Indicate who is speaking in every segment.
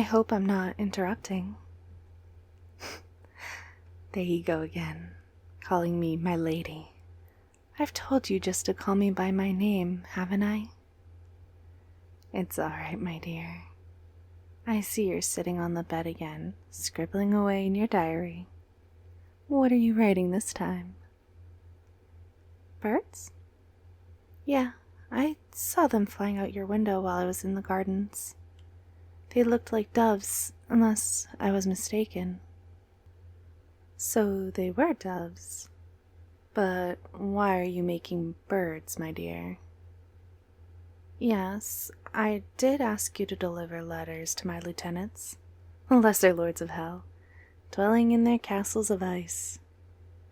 Speaker 1: I hope I'm not interrupting. There you go again, calling me my lady. I've told you just to call me by my name, haven't I? It's all right, my dear. I see you're sitting on the bed again, scribbling away in your diary. What are you writing this time? Birds? Yeah, I saw them flying out your window while I was in the gardens. They looked like doves, unless I was mistaken. So they were doves. But why are you making birds, my dear? Yes, I did ask you to deliver letters to my lieutenants, lesser lords of hell, dwelling in their castles of ice.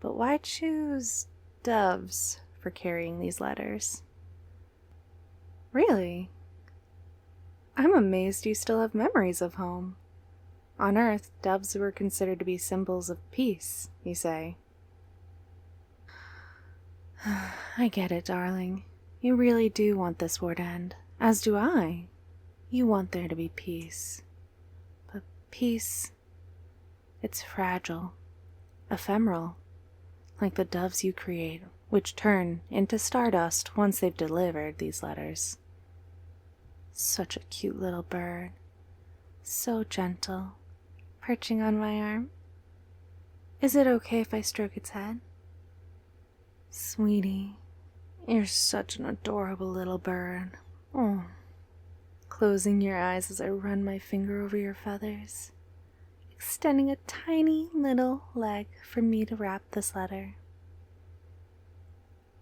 Speaker 1: But why choose doves for carrying these letters? Really? I'm amazed you still have memories of home. On Earth, doves were considered to be symbols of peace, you say. I get it, darling. You really do want this war to end, as do I. You want there to be peace. But peace, it's fragile, ephemeral, like the doves you create, which turn into stardust once they've delivered these letters. Such a cute little bird, so gentle, perching on my arm. Is it okay if I stroke its head? Sweetie, you're such an adorable little bird. Oh, closing your eyes as I run my finger over your feathers, extending a tiny little leg for me to wrap this letter.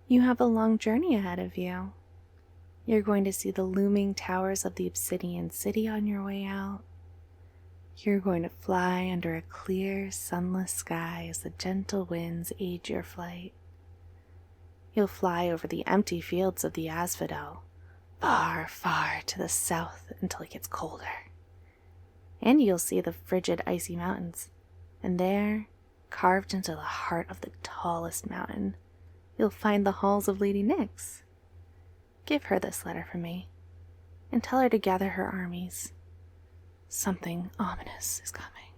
Speaker 1: You have a long journey ahead of you. You're going to see the looming towers of the Obsidian City on your way out. You're going to fly under a clear, sunless sky as the gentle winds aid your flight. You'll fly over the empty fields of the Asphodel, far, far to the south until it gets colder. And you'll see the frigid, icy mountains. And there, carved into the heart of the tallest mountain, you'll find the halls of Lady Nyx. Give her this letter from me, and tell her to gather her armies. Something ominous is coming.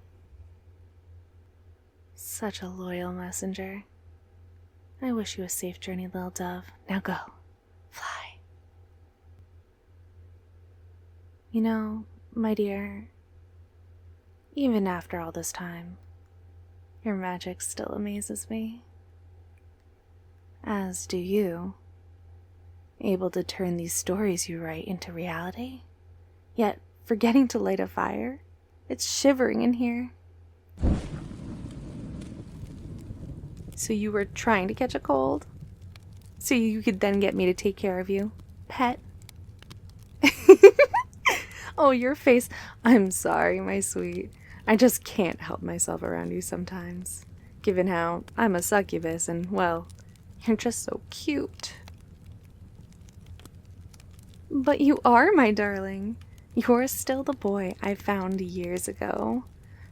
Speaker 1: Such a loyal messenger. I wish you a safe journey, little dove. Now go. Fly. You know, my dear, even after all this time, your magic still amazes me. As do you. Able to turn these stories you write into reality, yet forgetting to light a fire. It's shivering in here. So you were trying to catch a cold? So you could then get me to take care of you? Pet? Oh, your face. I'm sorry, my sweet. I just can't help myself around you sometimes. Given how I'm a succubus and, well, you're just so cute. But you are, my darling. You're still the boy I found years ago.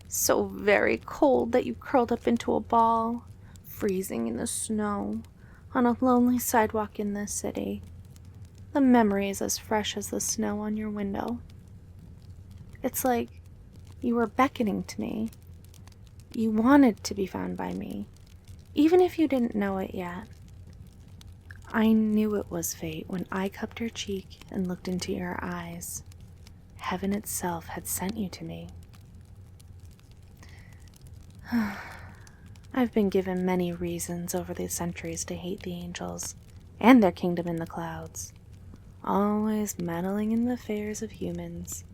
Speaker 1: So very cold that you curled up into a ball, freezing in the snow, on a lonely sidewalk in this city. The memory is as fresh as the snow on your window. It's like you were beckoning to me. You wanted to be found by me, even if you didn't know it yet. I knew it was fate when I cupped your cheek and looked into your eyes. Heaven itself had sent you to me. I've been given many reasons over the centuries to hate the angels and their kingdom in the clouds, always meddling in the affairs of humans,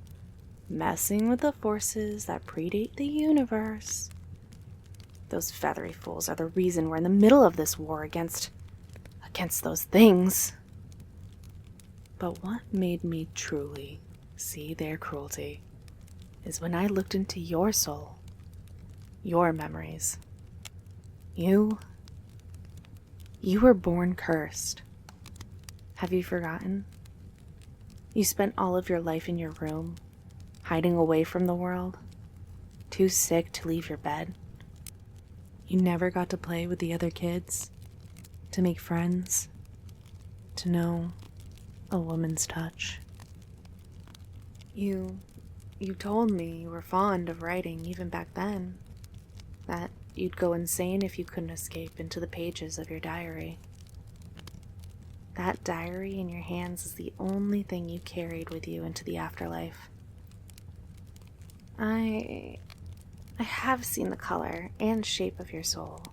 Speaker 1: messing with the forces that predate the universe. Those feathery fools are the reason we're in the middle of this war against those things. But what made me truly see their cruelty is when I looked into your soul, your memories. You were born cursed. Have you forgotten? You spent all of your life in your room, hiding away from the world, too sick to leave your bed. You never got to play with the other kids, to make friends, to know a woman's touch. You You told me you were fond of writing even back then, that you'd go insane if you couldn't escape into the pages of your diary. That diary in your hands is the only thing you carried with you into the afterlife. I have seen the color and shape of your soul.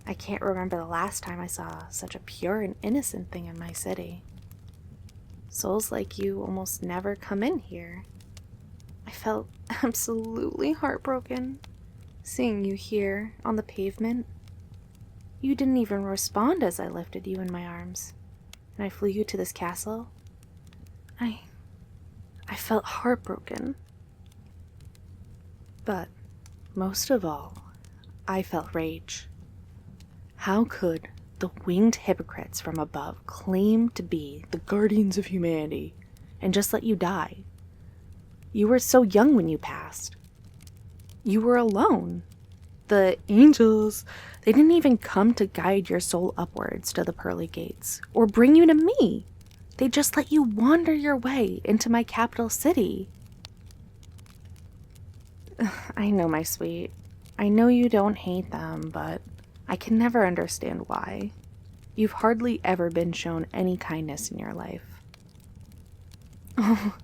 Speaker 1: I can't remember the last time I saw such a pure and innocent thing in my city. Souls like you almost never come in here. I felt absolutely heartbroken seeing you here on the pavement. You didn't even respond as I lifted you in my arms, and I flew you to this castle. I felt heartbroken. But most of all, I felt rage. How could the winged hypocrites from above claim to be the guardians of humanity and just let you die? You were so young when you passed. You were alone. The angels, they didn't even come to guide your soul upwards to the pearly gates or bring you to me. They just let you wander your way into my capital city. I know, my sweet. I know you don't hate them, but I can never understand why. You've hardly ever been shown any kindness in your life. Oh,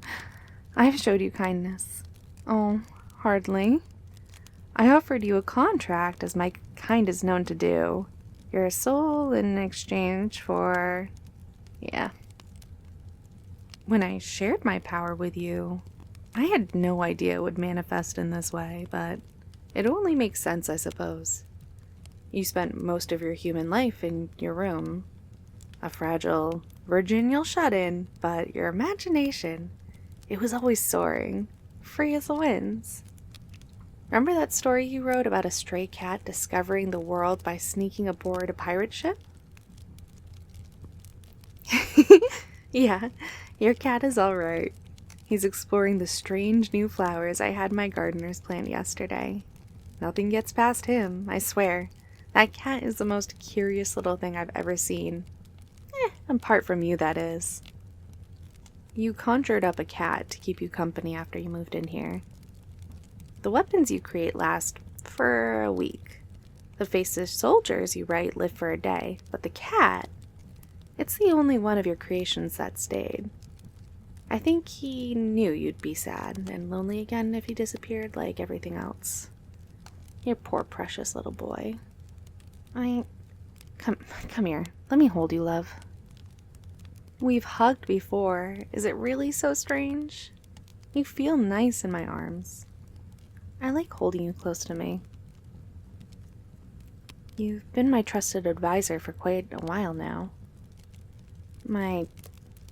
Speaker 1: I've showed you kindness. Oh, hardly. I offered you a contract, as my kind is known to do. Your soul in exchange for... yeah. When I shared my power with you, I had no idea it would manifest in this way, but it only makes sense, I suppose. You spent most of your human life in your room. A fragile, virginal shut-in, but your imagination, it was always soaring, free as the winds. Remember that story you wrote about a stray cat discovering the world by sneaking aboard a pirate ship? Yeah, your cat is all right. He's exploring the strange new flowers I had my gardeners plant yesterday. Nothing gets past him, I swear. That cat is the most curious little thing I've ever seen. Apart from you, that is. You conjured up a cat to keep you company after you moved in here. The weapons you create last for a week. The faceless soldiers you write live for a day, but the cat, it's the only one of your creations that stayed. I think he knew you'd be sad and lonely again if he disappeared like everything else. Your poor precious little boy. Come here. Let me hold you, love. We've hugged before. Is it really so strange? You feel nice in my arms. I like holding you close to me. You've been my trusted advisor for quite a while now. My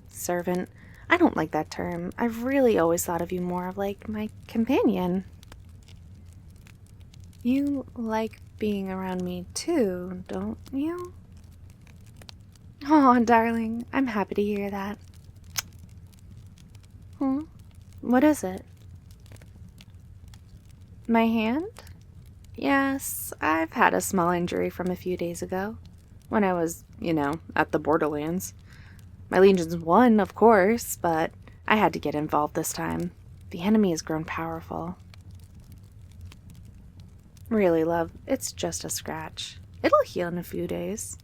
Speaker 1: servant. I don't like that term. I've really always thought of you more of like my companion. You like being around me too, don't you? Oh, darling, I'm happy to hear that. What is it? My hand? Yes, I've had a small injury from a few days ago, when I was, at the Borderlands. My legions won, of course, but I had to get involved this time. The enemy has grown powerful. Really, love, it's just a scratch. It'll heal in a few days.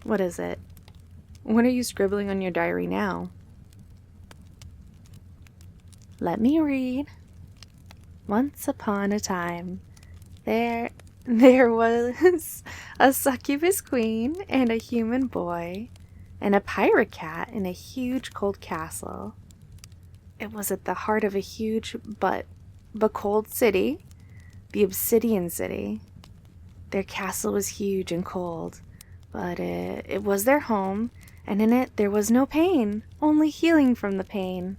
Speaker 1: What is it? What are you scribbling on your diary now? Let me read. Once upon a time, there was a succubus queen and a human boy and a pirate cat in a huge cold castle. It was at the heart of a huge but cold city, the Obsidian City. Their castle was huge and cold, but it was their home, and in it there was no pain, only healing from the pain.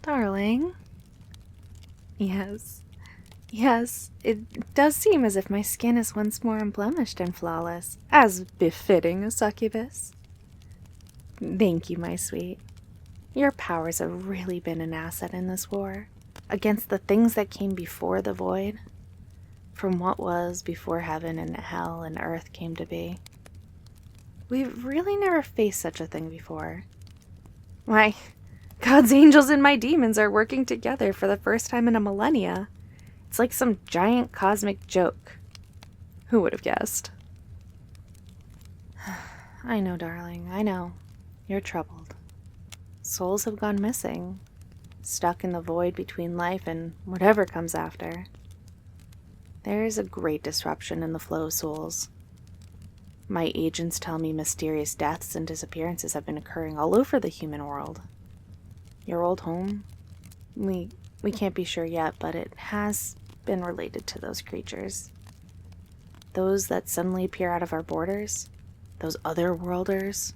Speaker 1: Darling? Yes, it does seem as if my skin is once more unblemished and flawless, as befitting a succubus. Thank you, my sweet. Your powers have really been an asset in this war, against the things that came before the void, from what was before heaven and hell and earth came to be. We've really never faced such a thing before. Why, God's angels and my demons are working together for the first time in a millennia. It's like some giant cosmic joke. Who would have guessed? I know, darling, I know. You're troubled. Souls have gone missing, stuck in the void between life and whatever comes after. There is a great disruption in the flow of souls. My agents tell me mysterious deaths and disappearances have been occurring all over the human world. Your old home? We can't be sure yet, but it has been related to those creatures. Those that suddenly appear out of our borders. Those otherworlders.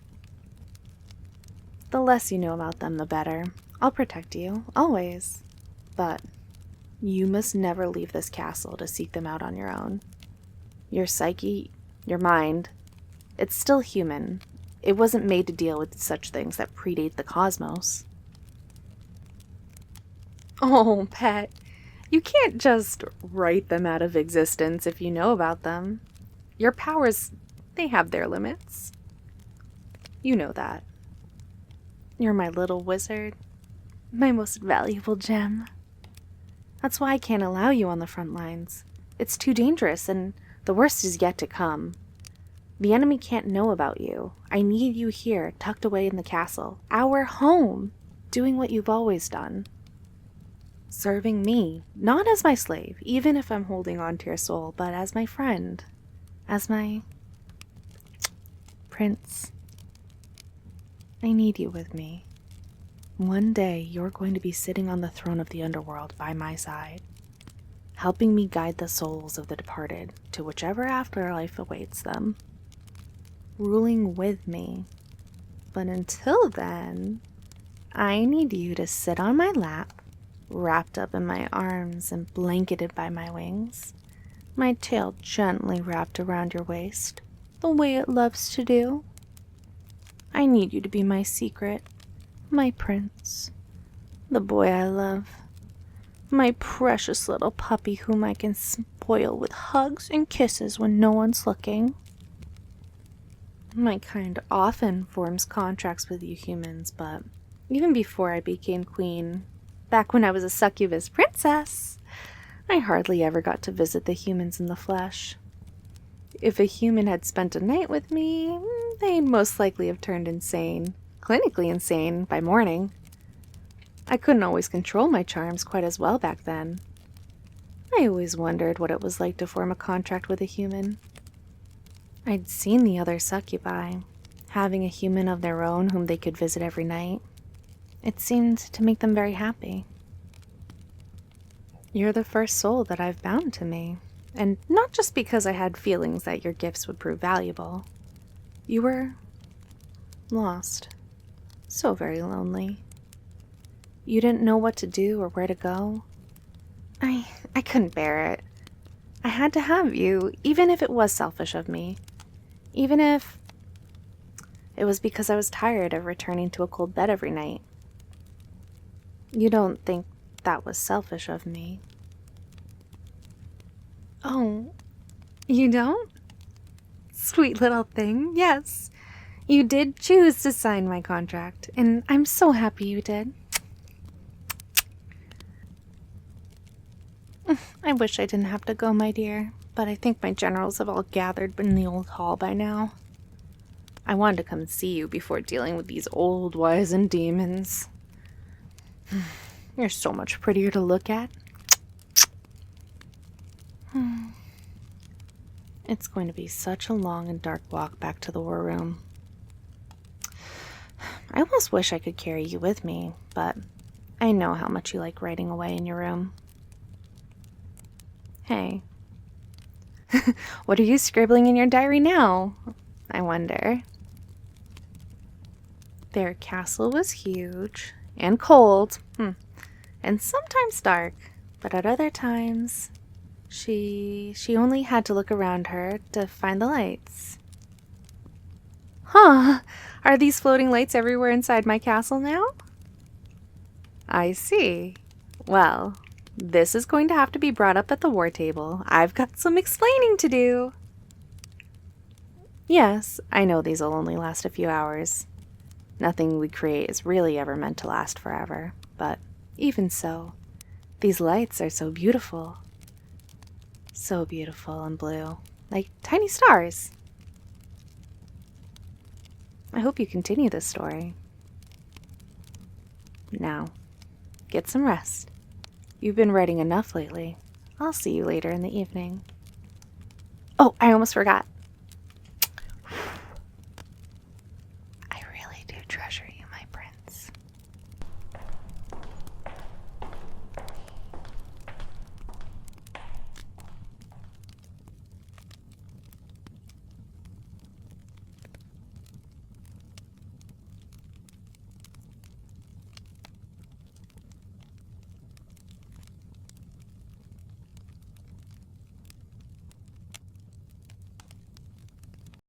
Speaker 1: The less you know about them, the better. I'll protect you, always. But you must never leave this castle to seek them out on your own. Your psyche, your mind, it's still human. It wasn't made to deal with such things that predate the cosmos. Oh, pet, you can't just write them out of existence if you know about them. Your powers, they have their limits. You know that. You're my little wizard, my most valuable gem. That's why I can't allow you on the front lines. It's too dangerous, and the worst is yet to come. The enemy can't know about you. I need you here, tucked away in the castle, our home, doing what you've always done. Serving me, not as my slave, even if I'm holding on to your soul, but as my friend, as my prince. I need you with me. One day, you're going to be sitting on the throne of the Underworld by my side, helping me guide the souls of the departed to whichever afterlife awaits them, ruling with me. But until then, I need you to sit on my lap, wrapped up in my arms and blanketed by my wings, my tail gently wrapped around your waist, the way it loves to do. I need you to be my secret, my prince, the boy I love, my precious little puppy whom I can spoil with hugs and kisses when no one's looking. My kind often forms contracts with you humans, but even before I became queen, back when I was a succubus princess, I hardly ever got to visit the humans in the flesh. If a human had spent a night with me, they'd most likely have turned insane, clinically insane, by morning. I couldn't always control my charms quite as well back then. I always wondered what it was like to form a contract with a human. I'd seen the other succubi, having a human of their own whom they could visit every night. It seemed to make them very happy. You're the first soul that I've bound to me, and not just because I had feelings that your gifts would prove valuable. You were lost, so very lonely. You didn't know what to do or where to go. I couldn't bear it. I had to have you, even if it was selfish of me. Even if it was because I was tired of returning to a cold bed every night. You don't think that was selfish of me? Oh, you don't? Sweet little thing, yes. You did choose to sign my contract, and I'm so happy you did. I wish I didn't have to go, my dear, but I think my generals have all gathered in the old hall by now. I wanted to come and see you before dealing with these old wizened demons. You're so much prettier to look at. It's going to be such a long and dark walk back to the war room. I almost wish I could carry you with me, but I know how much you like writing away in your room. Hey, what are you scribbling in your diary now? I wonder. Their castle was huge and cold, and sometimes dark, but at other times, she only had to look around her to find the lights. Huh, are these floating lights everywhere inside my castle now? I see. Well, this is going to have to be brought up at the war table. I've got some explaining to do. Yes, I know these will only last a few hours. Nothing we create is really ever meant to last forever, but even so, these lights are so beautiful. So beautiful and blue, like tiny stars. I hope you continue this story. Now, get some rest. You've been writing enough lately. I'll see you later in the evening. Oh, I almost forgot. I really do treasure you